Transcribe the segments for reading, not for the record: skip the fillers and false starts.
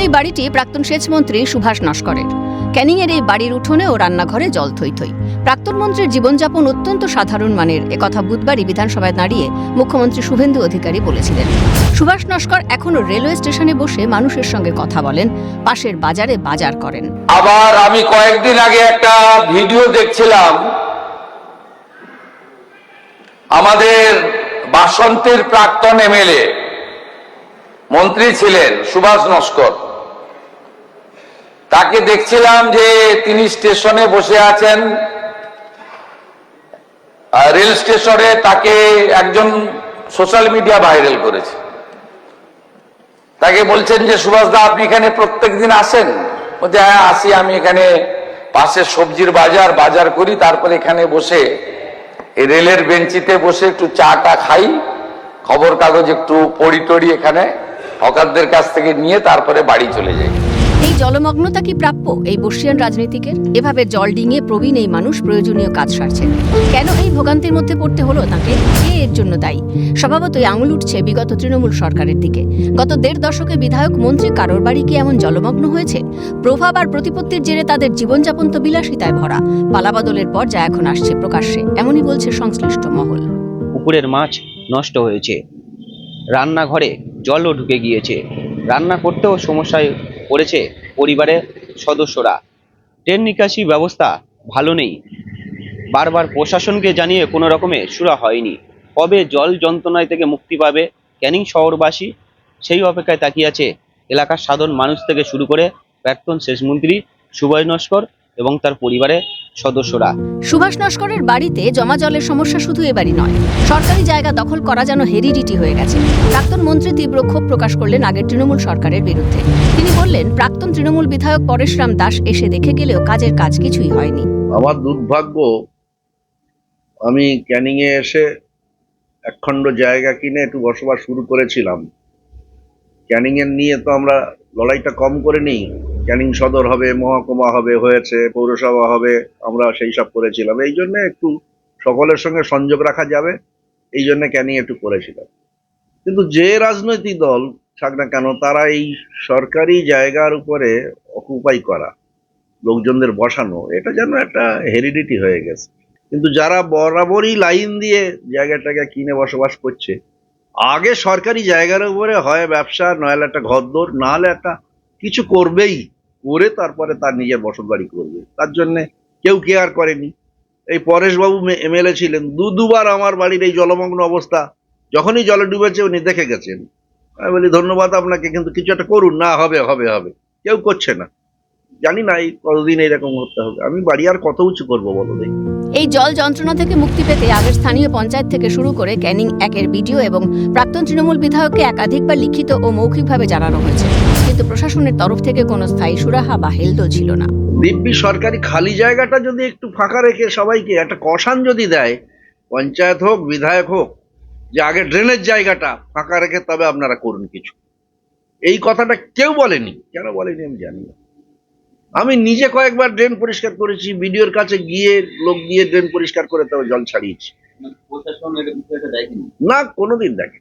এই বাড়িটি প্রাক্তন সেচমন্ত্রী সুভাষ নস্করের। ক্যানিংয়ের এই বাড়ির উঠোনে ও রান্নাঘরে জল থই থই। প্রাক্তন মন্ত্রীর জীবনযাপন অত্যন্ত সাধারণ মানের, একথা বুধবারই বিধানসভায় দাঁড়িয়ে মুখ্যমন্ত্রী শুভেন্দু অধিকারী বলেছিলেন। সুভাষ নস্কর এখনো রেলওয়ে স্টেশনে বসে মানুষের সঙ্গে কথা বলেন, পাশের বাজারে বাজার করেন। আবার আমি কয়েকদিন আগে একটা ভিডিও দেখছিলাম, আমাদের বাসন্তীর প্রাক্তন এমএলএ মন্ত্রী ছিলেন সুভাষ নস্কর, তাকে দেখছিলাম যে তিনি স্টেশনে বসে আছেন। রেল স্টেশনে তাকে একজন সোশ্যাল মিডিয়া ভাইরাল করেছে। তাকে বলছেন যে সুভাষ দা, আপনি এখানে প্রত্যেকদিন আসেন? বলছে হ্যাঁ আসি, আমি এখানে পাশে সবজির বাজার করি, তারপরে এখানে বসে এই রেলের বেঞ্চিতে বসে একটু চা টা খাই, খবর কাগজ একটু পড়ি টড়ি এখানে হকারদের কাছ থেকে নিয়ে তারপরে বাড়ি চলে যাই। এই জলমগ্নতা কি প্রাপ্য এই বর্ষিয়ান রাজনীতিকের? এভাবে জল ডিঙিয়ে প্রবীণ এই মানুষ প্রয়োজনীয় কাজ সারছেন। কেন এই ভোগান্তির মধ্যে পড়তে হলো তাকে? কে এর জন্য দায়ী? স্বভাবতই আঙুল উঠছে বিগত তৃণমূল সরকারের দিকে। গত ১.৫ দশকে বিধায়ক মন্ত্রী কারোর বাড়ি কি এমন জলমগ্ন হয়েছে? প্রভাব আর প্রতিপত্তির জেরে তাদের জীবনযাপন তো বিলাসিতায় ভরা। পালাবদলের পর যা এখন আসছে প্রকাশ্যে, এমনই বলছে সংশ্লিষ্ট মহল। পুকুরের মাছ নষ্ট হয়েছে, রান্নাঘরে জলও ঢুকে গিয়েছে, রান্না করতেও সমস্যায় পড়েছে পরিবারের সদস্যরা। ট্রেন নিকাশি ব্যবস্থা ভালো নেই, বারবার প্রশাসনকে জানিয়ে কোনো রকমে সুরা হয়নি। কবে জল যন্ত্রণায় থেকে মুক্তি পাবে ক্যানিং শহরবাসী, সেই অপেক্ষায় তাকিয়ে আছে এলাকার সাধারণ মানুষ থেকে শুরু করে প্রাক্তন সেচমন্ত্রী সুভাষ নস্কর এবং তার পরিবারের সদস্যরা। সুভাষ নস্করের বাড়িতে জমা জলের সমস্যা শুধু এবারই নয়, সরকারি জায়গা দখল করা যেন হেরিডিটি হয়ে গেছে। প্রাক্তন মন্ত্রী তীব্র ক্ষোভ প্রকাশ করলেন আগের তৃণমূল সরকারের বিরুদ্ধে। তিনি বললেন, প্রাক্তন তৃণমূল বিধায়ক পরেশরাম দাস এসে দেখে গেলেও কাজের কাজ কিছুই হয়নি। আমার দুর্ভাগ্য, আমি ক্যানিং এ এসে একখণ্ড জায়গা কিনে একটু বসবাস শুরু করেছিলাম। ক্যানিং এর নিয়ে তো আমরা লড়াইটা কম করে নিই। ক্যানিং সদর হবে, মহকুমা হবে, হয়েছে পৌরসভা হবে, আমরা সেই সব করেছিলাম। এই জন্য একটু সকলের সঙ্গে সংযোগ রাখা যাবে, এই জন্য ক্যানিং একটু করেছিলাম। কিন্তু যে রাজনৈতিক দল থাক না কেন, তারা এই সরকারি জায়গার উপরে অকুপাই করা, লোকজনদের বসানো, এটা যেন একটা হেরিডিটি হয়ে গেছে। কিন্তু যারা বরাবরই লাইন দিয়ে জায়গাটাকে কিনে বসবাস করছে, আগে সরকারি জায়গার উপরে হয় ব্যবসা, নইলে একটা ঘরদোর, নাহলে একটা কিছু করবেই, করে তারপরে তার নিজের বসত বাড়ি করবে। তার জন্যে কেউ কেয়ার করেনি। এই পরেশবাবু এমএলএ ছিলেন, দুবার আমার বাড়ির এই জলমগ্ন অবস্থা যখনই জলে ডুবেছে উনি দেখে গেছেন। আমি বলি ধন্যবাদ আপনাকে, কিন্তু কিছু একটা করুন না। হবে হবে হবে, কেউ করছে না। জানি না এই কতদিন এইরকম হতে হবে। আমি বাড়ি আর কত উঁচু করবো বলো দেখি। এই জল যন্ত্রণা থেকে মুক্তি পেতে আগের স্থানীয় পঞ্চায়েত থেকে শুরু করে ক্যানিং একের বিডিও এবং প্রাক্তন তৃণমূল বিধায়ককে একাধিকবার লিখিত ও মৌখিকভাবে জানানো হয়েছে, কিন্তু প্রশাসনের তরফ থেকে কোনো স্থায়ী সুরাহা বা হেলদোল ছিল না। দিব্যি সরকারি খালি জায়গাটা যদি একটু ফাঁকা রেখে সবাইকে একটা কষান যদি দেয়, পঞ্চায়েত হোক বিধায়ক হোক, যে আগে ড্রেনের জায়গাটা ফাঁকা রেখে তবে আপনারা করুন কিছু, এই কথাটা কেউ বলেনি। কেন বলেনি আমি জানি না। আমি নিজে কয়েকবার ড্রেন পরিষ্কার করেছি, বিডিওর কাছে গিয়ে লোক দিয়ে ড্রেন পরিষ্কার করে তবে জল ছাড়িয়েছি। না, কোনোদিন দেখে।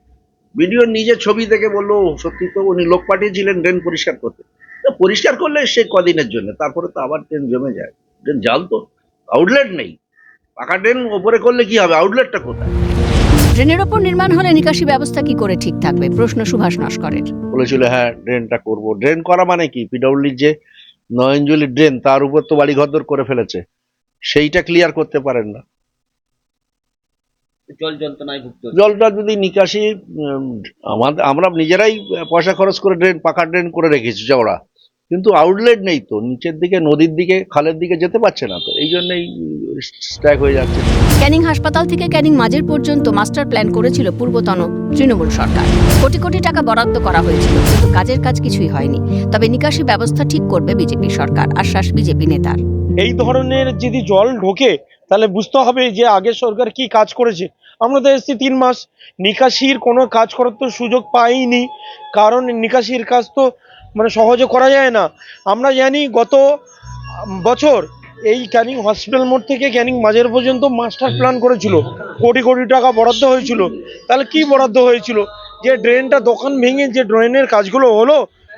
বিডিও নিজে ছবি দেখে বললো সত্যি তো উনি লোক পাঠিয়েছিলেন ড্রেন পরিষ্কার করতে। তো পরিষ্কার করলে সে কদিনের জন্য, তারপরে তো আবার ড্রেন জমে যায়। ড্রেন জাল তো, আউটলেট নেই। পাকা ড্রেন ওপরে করলে কি হবে, আউটলেটটা কোথায়? ড্রেনের ওপর নির্মাণ হলে নিকাশি ব্যবস্থা কি করে ঠিক থাকবে, প্রশ্ন সুভাষ নস্করের। বলেছিল হ্যাঁ ড্রেনটা করবো। ড্রেন করা মানে কি, পিডব্লিউডির যে নয়নজলি ড্রেন তার উপর তো বাড়ি ঘরদোর করে ফেলেছে, সেইটা ক্লিয়ার করতে পারেন না। জল যন্ত্রণায় ভুগতে জলটা যদি নিকাশি, আমরা নিজেরাই পয়সা খরচ করে ড্রেন, পাকা ড্রেন করে রেখেছি চওড়া, কিন্তু আউটলেট নেই তো, নিচের দিকে নদীর দিকে খালের দিকে যেতে পারছে না, তো এই জন্যই স্ট্যাক হয়ে যাচ্ছে। ক্যানিং হাসপাতাল থেকে ক্যানিং মাঝের পর্যন্ত মাস্টার প্ল্যান করেছিল পূর্বতন তৃণমূল সরকার। কোটি কোটি টাকা বরাদ্দ করা হয়েছিল, কিন্তু কাজের কাজ কিছুই হয়নি। তবে নিকাশি ব্যবস্থা ঠিক করবে বিজেপি সরকার, আশ্বাস বিজেপি নেতার। এই ধরনের যদি জল ঢোকে তাহলে বুঝতে হবে যে আগের সরকার কি কাজ করেছে। আমরা তো এসেছি 3 মাস, নিকাশির কোনো কাজ করার তো সুযোগ পাইনি, কারণ নিকাশির কাজ তো সহজে করা যায় না। আমরা জানি গত বছর এই ক্যানিং হসপিটাল মোড় থেকে ক্যানিং মাঝের পর্যন্ত মাস্টার প্ল্যান করেছিল, কোটি কোটি টাকা বরাদ্দ হয়েছিল। তাহলে কি বরাদ্দ হয়েছিল? যে ড্রেনটা দোকান ভেঙে যে ড্রেনের কাজগুলো হলো,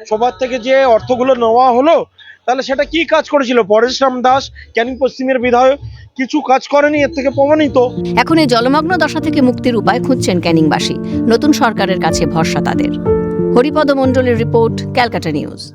সবার থেকে যে অর্থগুলো নেওয়া হলো, তাহলে সেটা কি কাজ করেছিল? পরেশরাম দাস ক্যানিং পশ্চিমের বিধায়ক কিছু কাজ করেনি, এর থেকে প্রমাণিত। এখন এই জলমগ্ন দশা থেকে মুক্তির উপায় খুঁজছেন ক্যানিংবাসী। নতুন সরকারের কাছে ভরসা তাদের। হরিপদ মণ্ডলের রিপোর্ট, ক্যালকাটা নিউজ।